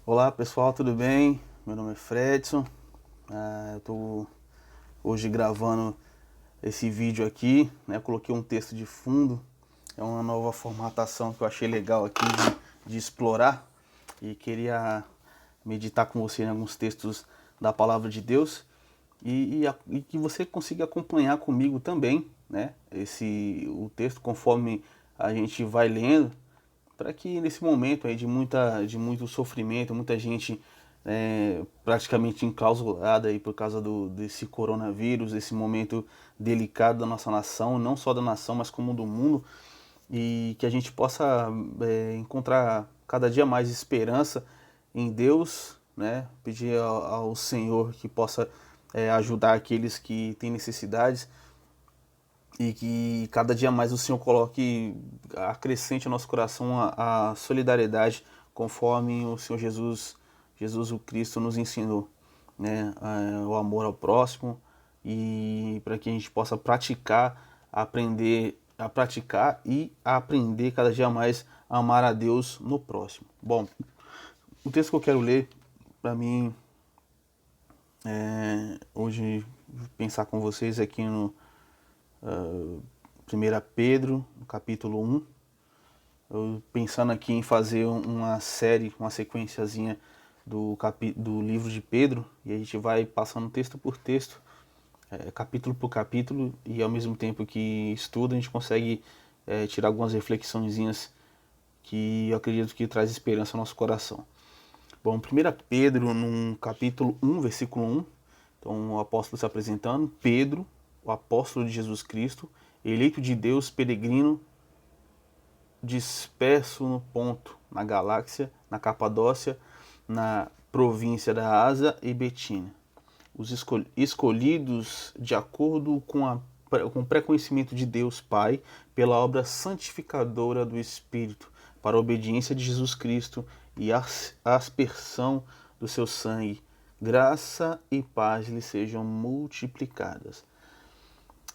Olá pessoal, tudo bem? Meu nome é Fredson. Eu estou hoje gravando esse vídeo aqui, né? Coloquei um texto de fundo, é uma nova formatação que eu achei legal aqui de explorar e queria meditar com você em alguns textos da Palavra de Deus e que você consiga acompanhar comigo também, né? O texto conforme a gente vai lendo para que nesse momento aí de muito sofrimento, muita gente praticamente enclausurada aí por causa desse coronavírus, esse momento delicado da nossa nação, não só da nação, mas como do mundo, e que a gente possa encontrar cada dia mais esperança em Deus, né? Pedir ao Senhor que possa ajudar aqueles que têm necessidades e que cada dia mais o Senhor coloque, acrescente ao nosso coração a solidariedade conforme o Senhor Jesus o Cristo nos ensinou, né? O amor ao próximo e para que a gente possa praticar, aprender a praticar e a aprender cada dia mais a amar a Deus no próximo. Bom, o texto que eu quero ler para mim hoje pensar com vocês aqui no 1 Pedro, no capítulo 1. Eu pensando aqui em fazer uma série, uma sequenciazinha do livro de Pedro, e a gente vai passando texto por texto, capítulo por capítulo, e ao mesmo tempo que estuda, a gente consegue tirar algumas reflexõezinhas que eu acredito que traz esperança ao nosso coração. Bom, 1 Pedro, no capítulo 1, versículo 1, então o apóstolo se apresentando, Pedro, o apóstolo de Jesus Cristo, eleito de Deus, peregrino, disperso no ponto, na galáxia, na Capadócia, na província da Ásia e Betínia. Os escolhidos de acordo com o pré-conhecimento de Deus Pai, pela obra santificadora do Espírito, para a obediência de Jesus Cristo e a aspersão do seu sangue. Graça e paz lhe sejam multiplicadas.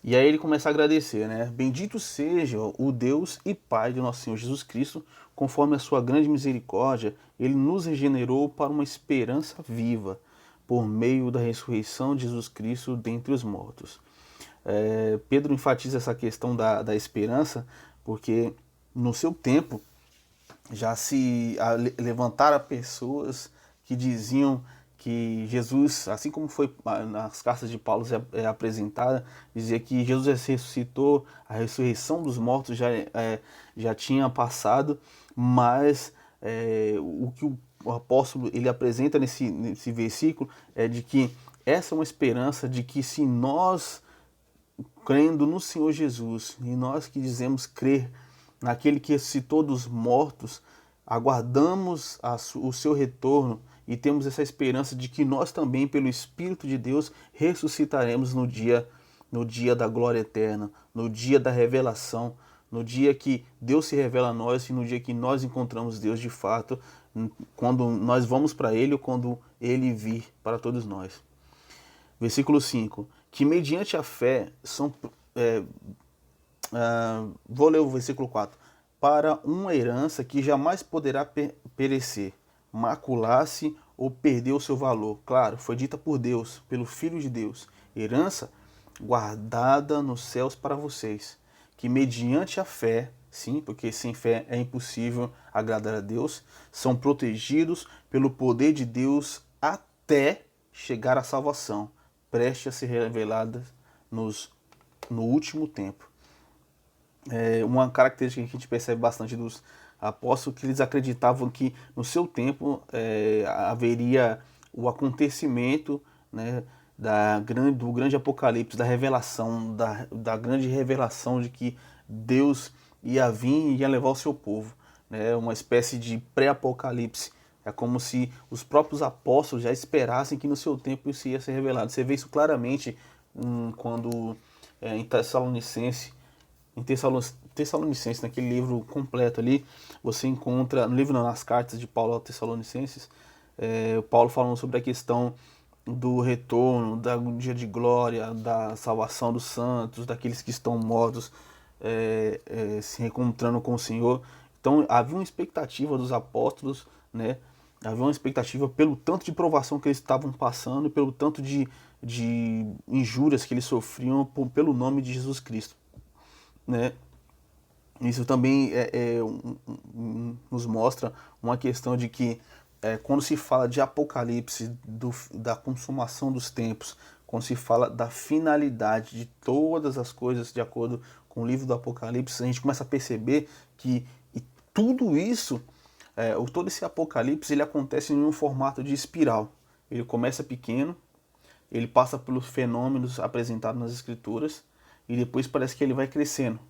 E aí ele começa a agradecer, né? Bendito seja o Deus e Pai de nosso Senhor Jesus Cristo, conforme a sua grande misericórdia, ele nos regenerou para uma esperança viva, por meio da ressurreição de Jesus Cristo dentre os mortos. Pedro enfatiza essa questão da esperança, porque no seu tempo já se levantaram pessoas que diziam que Jesus, assim como foi nas cartas de Paulo apresentada, dizia que Jesus ressuscitou, a ressurreição dos mortos já tinha passado, mas o que o apóstolo ele apresenta nesse versículo é de que essa é uma esperança de que se nós crendo no Senhor Jesus, e nós que dizemos crer naquele que ressuscitou dos mortos, aguardamos o seu retorno e temos essa esperança de que nós também, pelo Espírito de Deus, ressuscitaremos no dia da glória eterna, no dia da revelação, no dia que Deus se revela a nós e no dia que nós encontramos Deus de fato, quando nós vamos para Ele ou quando Ele vir para todos nós. Versículo 5. Que mediante a fé são. Vou ler o versículo 4. Para uma herança que jamais poderá perecer, macular-se ou perder o seu valor. Claro, foi dita por Deus, pelo Filho de Deus. Herança guardada nos céus para vocês. Que mediante a fé, sim, porque sem fé é impossível agradar a Deus, são protegidos pelo poder de Deus até chegar à salvação, prestes a ser revelada no último tempo. Uma característica que a gente percebe bastante dos apóstolos que eles acreditavam que no seu tempo haveria o acontecimento, né, do grande apocalipse, da revelação, da grande revelação de que Deus ia vir e ia levar o seu povo, né, uma espécie de pré-apocalipse. É como se os próprios apóstolos já esperassem que no seu tempo isso ia ser revelado. Você vê isso claramente quando em Tessalonicense, Tessalonicenses, naquele livro completo ali, você encontra, no livro não, nas cartas de Paulo aos Tessalonicenses, o Paulo falando sobre a questão do retorno, do dia de glória, da salvação dos santos, daqueles que estão mortos, se reencontrando com o Senhor. Então havia uma expectativa dos apóstolos, né, Havia uma expectativa pelo tanto de provação que eles estavam passando, pelo tanto de injúrias que eles sofriam pelo nome de Jesus Cristo, né? Isso também nos mostra uma questão de que quando se fala de Apocalipse, da consumação dos tempos, quando se fala da finalidade de todas as coisas de acordo com o livro do Apocalipse, a gente começa a perceber que tudo isso, todo esse Apocalipse, ele acontece em um formato de espiral. Ele começa pequeno, ele passa pelos fenômenos apresentados nas Escrituras e depois parece que ele vai crescendo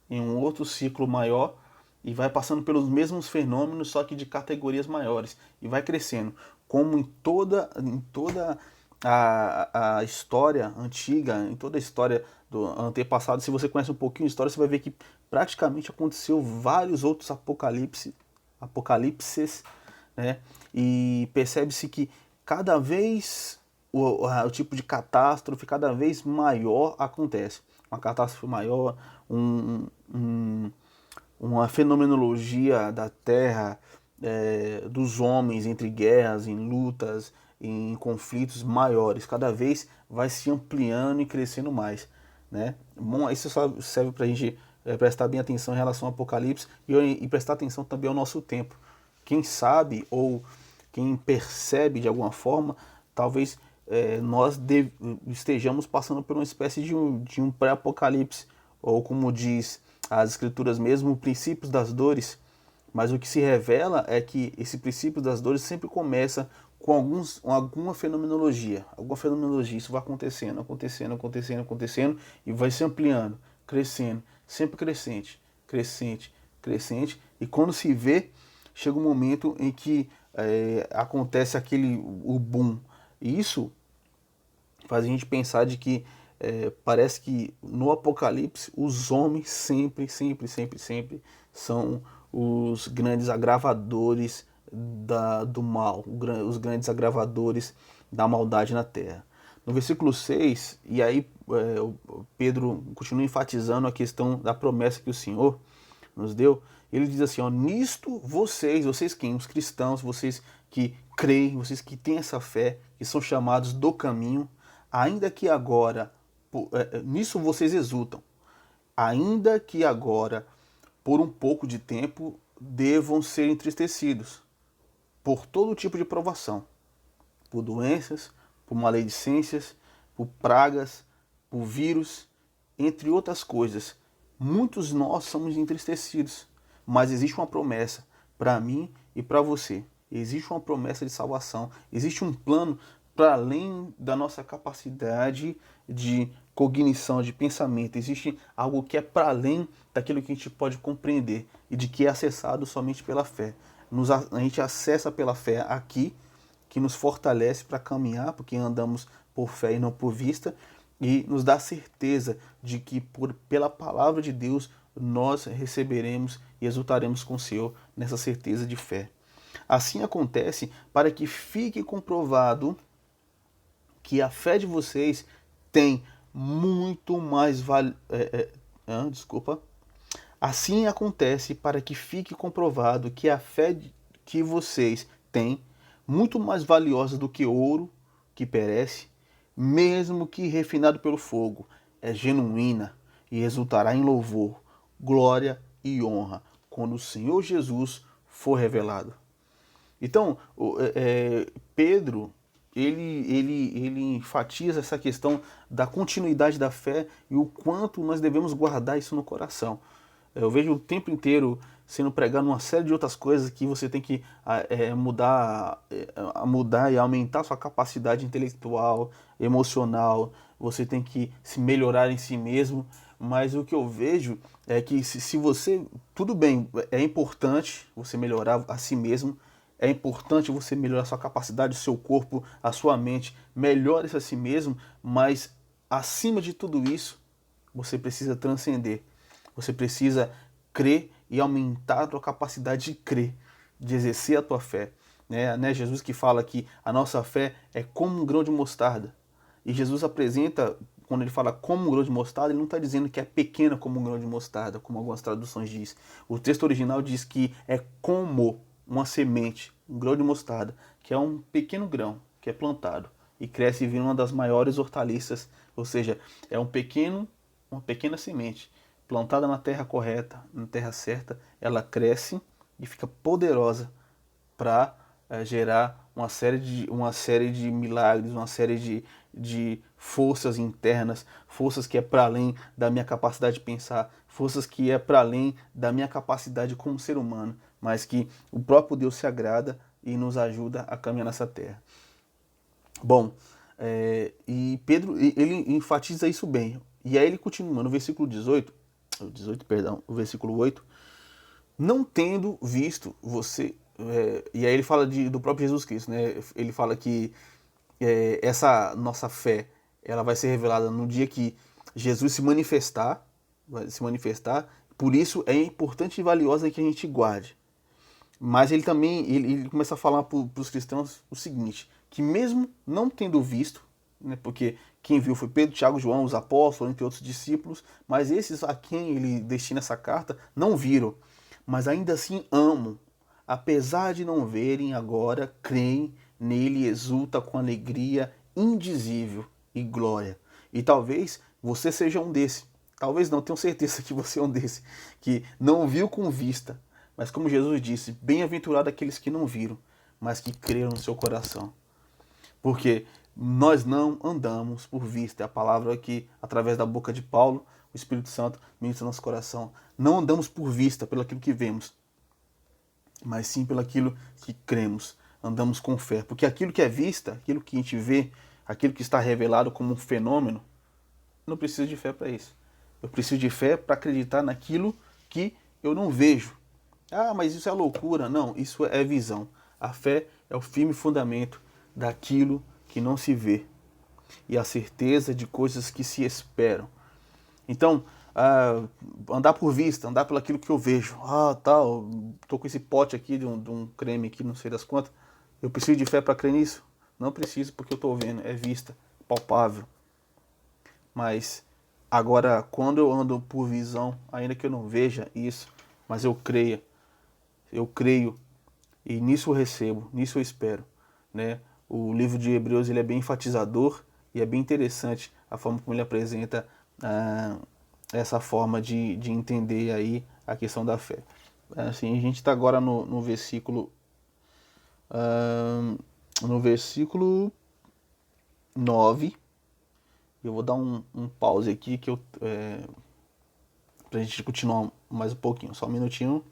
em um outro ciclo maior e vai passando pelos mesmos fenômenos, só que de categorias maiores, e vai crescendo. Como em toda a história antiga, em toda a história do antepassado, se você conhece um pouquinho de história, você vai ver que praticamente aconteceu vários outros apocalipses, né? E percebe-se que cada vez o tipo de catástrofe cada vez maior acontece. Uma catástrofe maior, uma fenomenologia da Terra, dos homens entre guerras, em lutas, em conflitos maiores. Cada vez vai se ampliando e crescendo mais, né? Bom, isso só serve para a gente prestar bem atenção em relação ao Apocalipse e prestar atenção também ao nosso tempo. Quem sabe ou quem percebe de alguma forma, talvez nós estejamos passando por uma espécie de um pré-apocalipse, ou como diz as escrituras mesmo, princípios das dores. Mas o que se revela é que esse princípio das dores sempre começa com alguma fenomenologia. Alguma fenomenologia, isso vai acontecendo, acontecendo, acontecendo, acontecendo, e vai se ampliando, crescendo, sempre crescente, crescente, crescente. E quando se vê, chega um momento em que acontece o boom. E isso faz a gente pensar de que parece que no Apocalipse os homens sempre, sempre, sempre, sempre são os grandes agravadores do mal, os grandes agravadores da maldade na terra. No versículo 6, e aí Pedro continua enfatizando a questão da promessa que o Senhor nos deu. Ele diz assim, ó, nisto vocês quem? Os cristãos, vocês que creem, vocês que têm essa fé, que são chamados do caminho, ainda que agora, nisso vocês exultam, ainda que agora, por um pouco de tempo, devam ser entristecidos por todo tipo de provação, por doenças, por maledicências, por pragas, por vírus, entre outras coisas. Muitos nós somos entristecidos, mas existe uma promessa para mim e para você. Existe uma promessa de salvação, existe um plano para além da nossa capacidade de cognição, de pensamento. Existe algo que é para além daquilo que a gente pode compreender e de que é acessado somente pela fé. A gente acessa pela fé aqui, que nos fortalece para caminhar, porque andamos por fé e não por vista, e nos dá certeza de que pela palavra de Deus nós receberemos e exultaremos com o Senhor nessa certeza de fé. Assim acontece para que fique comprovado que a fé de vocês tem muito mais desculpa. Assim acontece para que fique comprovado que a fé que vocês têm muito mais valiosa do que ouro que perece, mesmo que refinado pelo fogo, é genuína e resultará em louvor, glória e honra quando o Senhor Jesus for revelado. Então, Pedro, ele enfatiza essa questão da continuidade da fé e o quanto nós devemos guardar isso no coração. Eu vejo o tempo inteiro sendo pregado uma série de outras coisas que você tem que mudar e aumentar sua capacidade intelectual, emocional, você tem que se melhorar em si mesmo, mas o que eu vejo é que se você, tudo bem, é importante você melhorar a si mesmo, é importante você melhorar a sua capacidade, o seu corpo, a sua mente, melhore-se a si mesmo, mas acima de tudo isso, você precisa transcender. Você precisa crer e aumentar a tua capacidade de crer, de exercer a tua fé. Né? Jesus que fala que a nossa fé é como um grão de mostarda. E Jesus apresenta, quando ele fala como um grão de mostarda, ele não está dizendo que é pequena como um grão de mostarda, como algumas traduções diz. O texto original diz que é como uma semente, um grão de mostarda, que é um pequeno grão que é plantado e cresce e vira uma das maiores hortaliças, ou seja, é uma pequena semente plantada na terra correta, na terra certa, ela cresce e fica poderosa para gerar uma série de milagres, uma série de forças internas, forças que é para além da minha capacidade de pensar, forças que é para além da minha capacidade como ser humano, mas que o próprio Deus se agrada e nos ajuda a caminhar nessa terra. Bom, e Pedro, ele enfatiza isso bem. E aí ele continua no versículo 18, perdão, o versículo 8, não tendo visto você. E aí ele fala do próprio Jesus Cristo, né? Ele fala que essa nossa fé ela vai ser revelada no dia que Jesus se manifestar, vai se manifestar. Por isso é importante e valiosa que a gente guarde. Mas ele também ele começa a falar para os cristãos o seguinte, que mesmo não tendo visto, né, porque quem viu foi Pedro, Tiago, João, os apóstolos, entre outros discípulos, mas esses a quem ele destina essa carta não viram, mas ainda assim amam. Apesar de não verem agora, creem nele e exultam com alegria indizível e glória. E talvez você seja um desse. Talvez não, tenho certeza que você é um desse, que não viu com vista, mas como Jesus disse, bem-aventurado aqueles que não viram, mas que creram no seu coração. Porque nós não andamos por vista. É a palavra que, através da boca de Paulo, o Espírito Santo ministra no nosso coração. Não andamos por vista, pelo aquilo que vemos, mas sim pelo aquilo que cremos. Andamos com fé. Porque aquilo que é vista, aquilo que a gente vê, aquilo que está revelado como um fenômeno, não preciso de fé para isso. Eu preciso de fé para acreditar naquilo que eu não vejo. Ah, mas isso é loucura. Não, isso é visão. A fé é o firme fundamento daquilo que não se vê e a certeza de coisas que se esperam. Então, andar por vista, andar pelo aquilo que eu vejo. Ah, tal, tô com esse pote aqui de um creme aqui, não sei das quantas. Eu preciso de fé para crer nisso? Não preciso, porque eu estou vendo, é vista, palpável. Mas agora, quando eu ando por visão, ainda que eu não veja isso, mas eu creio e nisso eu recebo, nisso eu espero, né? O livro de Hebreus ele é bem enfatizador e é bem interessante a forma como ele apresenta essa forma de entender aí a questão da fé. Assim, a gente está agora no versículo no versículo 9. Eu vou dar um pause aqui que pra gente continuar mais um pouquinho, só um minutinho.